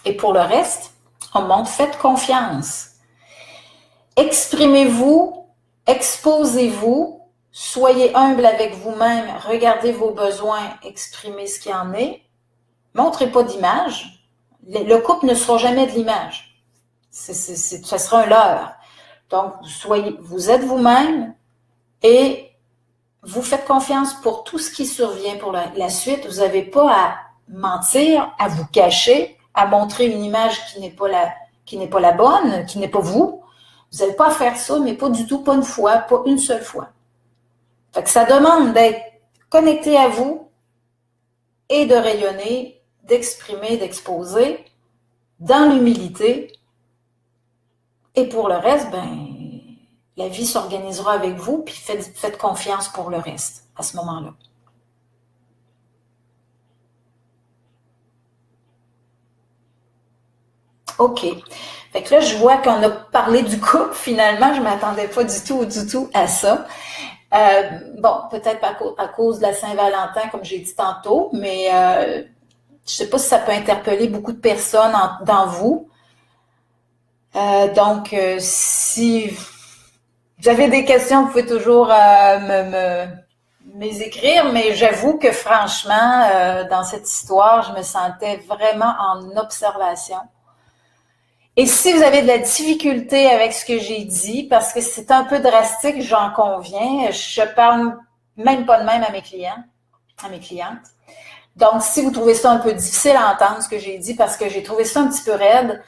Et pour le reste, on montre, faites confiance. Exprimez-vous, exposez-vous, soyez humble avec vous-même, regardez vos besoins, exprimez ce qu'il y en est. Montrez pas d'image. Le couple ne sera jamais de l'image. Ce sera un leurre. Donc, vous êtes vous-même et vous faites confiance pour tout ce qui survient pour la suite. Vous n'avez pas à mentir, à vous cacher, à montrer une image qui n'est pas qui n'est pas la bonne, qui n'est pas vous. Vous n'avez pas à faire ça, mais pas du tout, pas une fois, pas une seule fois. Fait que ça demande d'être connecté à vous et de rayonner, d'exprimer, d'exposer dans l'humilité. Et pour le reste, la vie s'organisera avec vous, puis faites confiance pour le reste à ce moment-là. OK. Fait que là, je vois qu'on a parlé du couple, finalement. Je ne m'attendais pas du tout à ça. Bon, peut-être à cause de la Saint-Valentin, comme j'ai dit tantôt, mais je ne sais pas si ça peut interpeller beaucoup de personnes dans vous. Donc, si vous avez des questions, vous pouvez toujours m'écrire, mais j'avoue que franchement, dans cette histoire, je me sentais vraiment en observation. Et si vous avez de la difficulté avec ce que j'ai dit, parce que c'est un peu drastique, j'en conviens, je parle même pas de même à mes clients, à mes clientes. Donc, si vous trouvez ça un peu difficile à entendre, ce que j'ai dit, parce que j'ai trouvé ça un petit peu raide,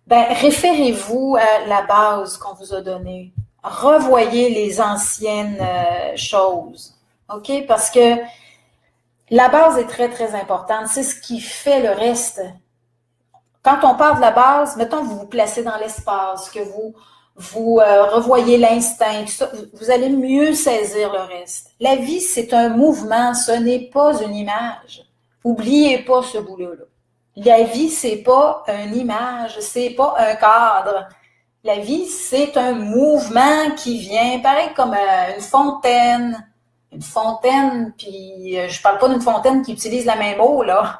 référez-vous à la base qu'on vous a donnée. Revoyez les anciennes choses, OK? Parce que la base est très, très importante. C'est ce qui fait le reste. Quand on parle de la base, mettons que vous vous placez dans l'espace, que vous revoyez l'instinct, tout ça, vous allez mieux saisir le reste. La vie, c'est un mouvement, ce n'est pas une image. Oubliez pas ce bout-là. La vie, c'est pas une image, c'est pas un cadre. La vie, c'est un mouvement qui vient, pareil comme une fontaine. Une fontaine, puis je parle pas d'une fontaine qui utilise la même eau, là.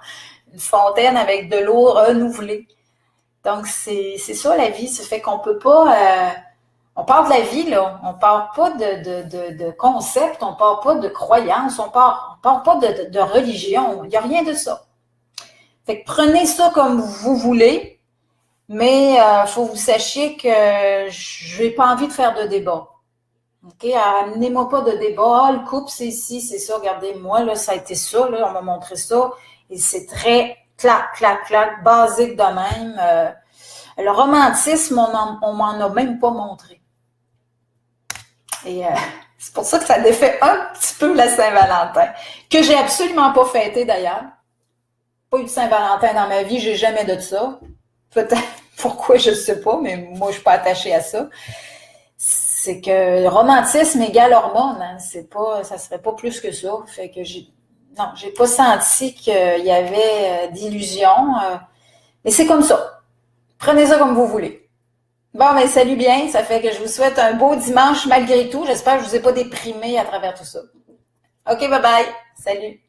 Une fontaine avec de l'eau renouvelée. Donc, c'est ça la vie. Ça fait qu'on peut pas... on parle de la vie, là. On parle pas de concept, on parle pas de croyance, on parle pas de religion. Il n'y a rien de ça. Fait que prenez ça comme vous voulez, mais faut que vous sachiez que j'ai pas envie de faire de débat. OK? Amenez-moi pas de débat. Le couple, c'est ici, c'est ça. Regardez, moi, là, ça a été ça, là, on m'a montré ça. Et c'est très clac, basique de même. Le romantisme, on m'en a même pas montré. Et c'est pour ça que ça défait un petit peu la Saint-Valentin, que j'ai absolument pas fêté d'ailleurs. Pas eu de Saint-Valentin dans ma vie, j'ai jamais de ça. Peut-être pourquoi, je sais pas, mais moi, je suis pas attachée à ça. C'est que le romantisme égale hormone, hein. Ça serait pas plus que ça. Fait que j'ai pas senti qu'il y avait d'illusion. Mais c'est comme ça. Prenez ça comme vous voulez. Bon, salut bien. Ça fait que je vous souhaite un beau dimanche malgré tout. J'espère que je vous ai pas déprimé à travers tout ça. OK, bye bye. Salut.